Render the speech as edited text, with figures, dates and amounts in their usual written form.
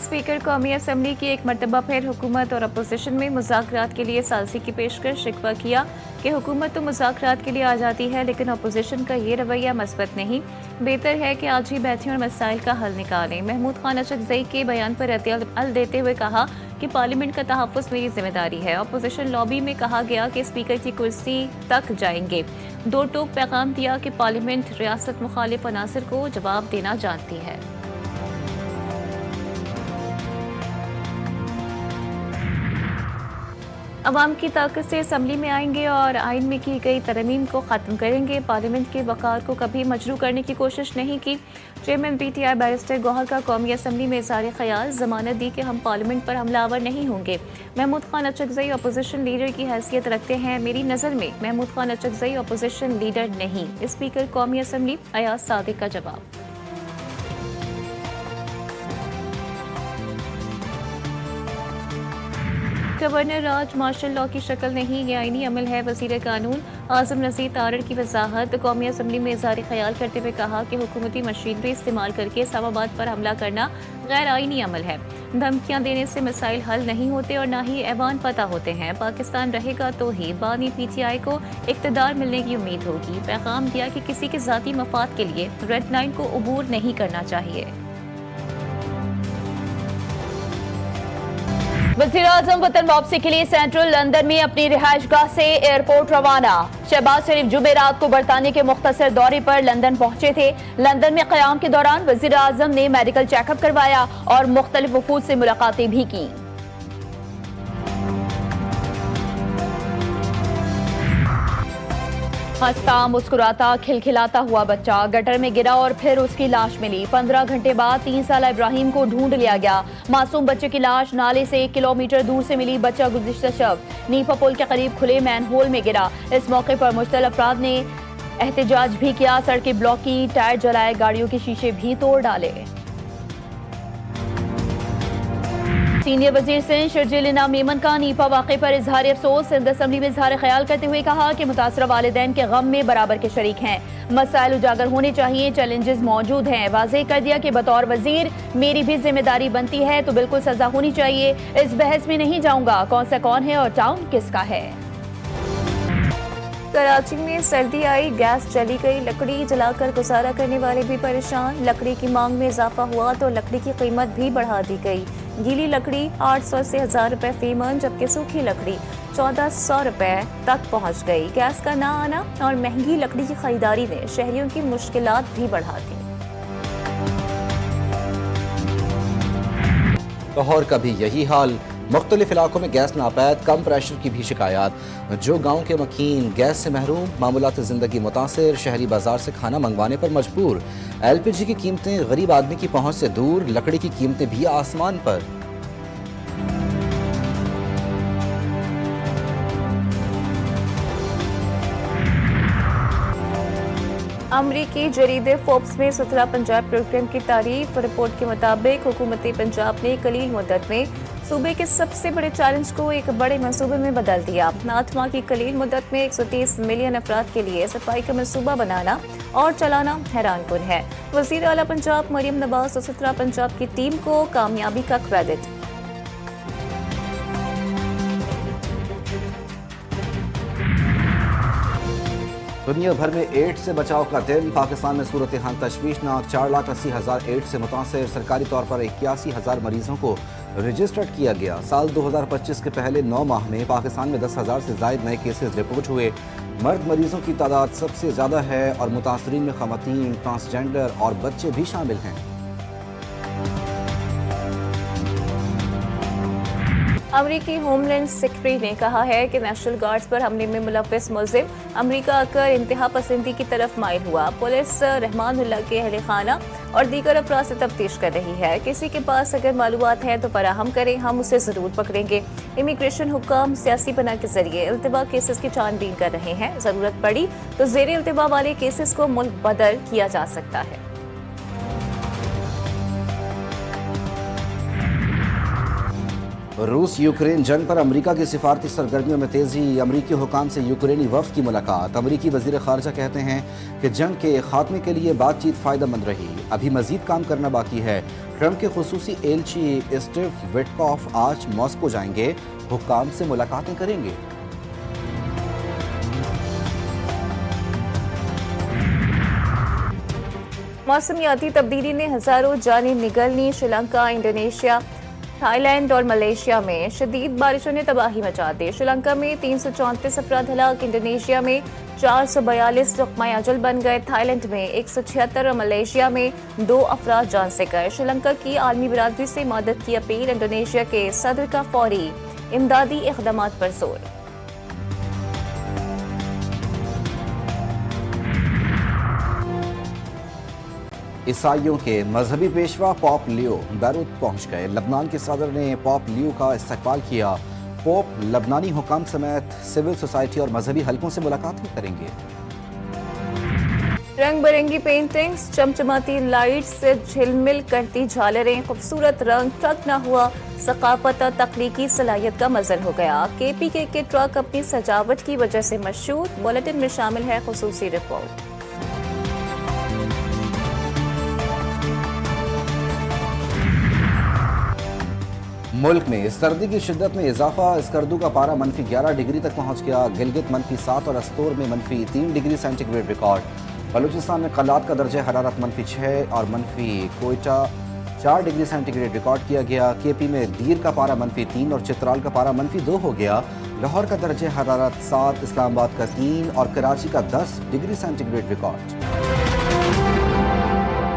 Speaker कौमी assembly की एक मरतबा फिर हुकूमत और अपोजिशन में मुज़ाकरात के लिए सालसी की पेशकश। शिकवा किया कि हुकूमत तो मुज़ाकरात के लिए आ जाती है लेकिन अपोजिशन का ये रवैया मस्बत नहीं। बेहतर है कि आज ही बैठें और मसाइल का हल निकालें। महमूद खान अचकज़ई के बयान पर रद्द देते हुए कहा कि पार्लियामेंट का तहफ़्फ़ुज़ मेरी जिम्मेदारी है। अपोजिशन लॉबी में कहा गया कि स्पीकर की कुर्सी तक जाएंगे। दो टोक पैगाम दिया कि पार्लियामेंट रियासत मुखालिफ अनासर को जवाब देना जानती है। अवाम की ताकत से असम्बली में आएंगे और आइन में की गई तरमीम को ख़त्म करेंगे। पार्लियामेंट के वक़ार को कभी मजरू करने की कोशिश नहीं की। चेयरमैन PTI बैरिस्टर गौहर का कौमी असम्बली में इज़हार ख्याल। ज़मानत दी कि हम पार्लियामेंट पर हमलावर नहीं होंगे। महमूद खान अचकज़ई अपोजिशन लीडर की हैसियत रखते हैं। मेरी नज़र में महमूद खान अचकज़ई अपोजिशन लीडर नहीं। स्पीकर कौमी असम्बली अयाज सादिक का जवाब। गवर्नर राज मार्शल लॉ की शक्ल नहीं, ये आईनी अमल है। वज़ीर कानून आज़म नज़ीर तारड़ की वजाहत। कौमी असम्बली में इज़हार ख्याल करते हुए कहा कि हुकूमती मशीनरी इस्तेमाल करके इस्लामाबाद पर हमला करना गैर आईनी अमल है। धमकियाँ देने से मसाइल हल नहीं होते और ना ही ऐवान पता होते हैं। पाकिस्तान रहेगा तो ही बानी PTI को इक़्तिदार मिलने की उम्मीद होगी। पैगाम दिया कि किसी के ज़ाती मफाद के लिए रेड लाइन को अबूर नहीं करना चाहिए। वज़ीर-ए-आज़म वतन वापसी के लिए सेंट्रल लंदन में अपनी रिहाइशगाह से एयरपोर्ट रवाना। शहबाज शरीफ जुमेरात को बरतानिया के मुख्तसर दौरे पर लंदन पहुंचे थे। लंदन में क़याम के दौरान वज़ीर-ए-आज़म ने मेडिकल चेकअप करवाया और मुख्तलिफ वफूद से मुलाकातें भी की। हंसता मुस्कुराता खिलखिलाता हुआ बच्चा गटर में गिरा और फिर उसकी लाश मिली। 15 घंटे बाद 3 साला इब्राहिम को ढूंढ लिया गया। मासूम बच्चे की लाश नाले से 1 किलोमीटर दूर से मिली। बच्चा गुज़िश्ता शब नीफा पुल के करीब खुले मैनहोल में गिरा। इस मौके पर मुश्तल अफराद ने एहतजाज भी किया। सड़कें ब्लॉक की, टायर जलाए, गाड़ियों के शीशे भी तोड़ डाले। सीनियर वजीर सिंध शर्जील इनाम मेमन का नीपा वाक़े पर इजहार अफसोस। सिंध असम्बली में इजहार ख्याल करते हुए कहा कि मुतासरा वालिदैन के गम में बराबर के शरीक हैं। मसाइल उजागर होने चाहिए, चैलेंजेस मौजूद हैं। वाज़ेह कर दिया कि बतौर वजीर मेरी भी जिम्मेदारी बनती है तो बिल्कुल सजा होनी चाहिए। इस बहस में नहीं जाऊंगा कौन सा कौन है और टाउन किसका है। कराची में सर्दी आई, गैस चली गई, लकड़ी जलाकर गुजारा करने वाले भी परेशान। लकड़ी की मांग में इजाफा हुआ तो लकड़ी की कीमत भी बढ़ा दी गई। गीली लकड़ी 800 से 1000 रुपए फी मन, जबकि सूखी लकड़ी 1400 रुपए तक पहुंच गई। गैस का ना आना और महंगी लकड़ी की खरीदारी ने शहरियों की मुश्किलात भी बढ़ा दी। लाहौर का भी यही हाल। मुख्तलिफ इलाकों में गैस नापैद, कम प्रेशर की भी शिकायत। जो गाँव के मकीन गैस से महरूम, मामूलात ज़िंदगी मुतासिर, शहरी बाजार से खाना मंगवाने पर मजबूर। LPG की कीमतें गरीब आदमी की पहुंच से दूर, लकड़ी की कीमतें भी आसमान पर। अमरीकी जरीदे फोर्ब्स में सुथरा पंजाब प्रोग्राम की तारीफ। रिपोर्ट के मुताबिक हुकूमत पंजाब ने कलील मुद्दत में सूबे के सबसे बड़े चैलेंज को एक बड़े मंसूबे में बदल दिया। 8 माह की कलील मुद्दत में 130 मिलियन अफराद के लिए सफाई का मंसूबा बनाना और चलाना हैरानकुन है। वज़ीर आला पंजाब मरियम नवाज और सुथरा पंजाब की टीम को कामयाबी का क्रेडिट। दुनिया भर में एड्स से बचाव का दिन। पाकिस्तान में सूरत हाल तशवीशनाक। 4,80,000 एड्स से मुतासर। सरकारी तौर पर 81,000 मरीजों को रजिस्टर्ड किया गया। साल 2025 के पहले 9 माह में पाकिस्तान में 10,000 से जायद नए केसेस रिपोर्ट हुए। मर्द मरीजों की तादाद सबसे ज़्यादा है और मुतासरीन में ख़वातीन, ट्रांसजेंडर और बच्चे भी शामिल हैं। अमरीकी होमलैंड सेक्रेटरी ने कहा है कि नेशनल गार्ड्स पर हमले में मुलव्वस मुलजिम अमरीका आकर इंतहा पसंदी की तरफ माइल हुआ। पुलिस रहमानुल्लाह के अहल खाना और दीगर अफराद से तफ्तीश कर रही है। किसी के पास अगर मालूमात हैं तो फराहम करें, हम उसे ज़रूर पकड़ेंगे। इमिग्रेशन हुक्काम सियासी बना के जरिए इल्तिबा केसेस की छानबीन कर रहे हैं। ज़रूरत पड़ी तो ज़ेर इल्तिबा वाले केसेस को मुल्क बदल किया जा सकता है। रूस यूक्रेन जंग पर अमेरिका की सिफारती सरगर्मियों में तेजी। अमेरिकी हुकाम से यूक्रेनी वफ्द की मुलाकात। अमेरिकी वजीर खारजा कहते हैं कि जंग के खात्मे के लिए बातचीत फ़ायदेमंद रही, अभी मजीद काम करना बाकी है। ट्रंप के खुसूसी एलची स्टीव विटकॉफ आज मॉस्को जाएंगे, हुकाम से मुलाकातें करेंगे। मौसमियाती तब्दीली ने हजारों जानें निगलनी। श्रीलंका, इंडोनेशिया, थाईलैंड और मलेशिया में शदीद बारिशों ने तबाही मचा दी। श्रीलंका में 334 अफराद हलाक, इंडोनेशिया में 442 जख्माए अजल बन गए, थाईलैंड में 176 और मलेशिया में 2 अफराद जान से गए। श्रीलंका की आलमी बिरादरी से मदद की अपील। इंडोनेशिया के सदर का फौरी इमदादी इक़दामात पर जोर। ईसाइयों के मजहबी पेशवा पोप लियो बैरूत पहुंच गए। लबनान के सदर ने पोप लियो का इस्तकबाल किया। पोप लबनानी हुकाम समेत सिविल सोसाइटी और मजहबी हलकों से मुलाकात करेंगे। रंग बिरंगी पेंटिंग्स, चमचमाती लाइट्स से झिलमिल करती झालरें, खूबसूरत रंग, ट्रक न हुआ सकाफत और तख्लीकी सलाहियत का मजन हो गया। KPK के ट्रक अपनी सजावट की वजह से मशहूर। बुलेटिन में शामिल है खुसूसी रिपोर्ट। मुल्क में सर्दी की शिद्दत में इजाफा। स्कर्दू का पारा -11 डिग्री तक पहुंच गया। गिलगित -7 और अस्तोर में -3 डिग्री सेंटीग्रेड रिकॉर्ड। बलूचिस्तान में कलात का दर्जा हरारत -6 और कोयटा 4 डिग्री सेंटीग्रेड रिकॉर्ड किया गया। KP में दीर का पारा -3 और चित्राल का पारा -2 हो गया। लाहौर का दर्जा हरारत 7, इस्लामाबाद का 3 और कराची का 10 डिग्री सेंटीग्रेड रिकॉर्ड।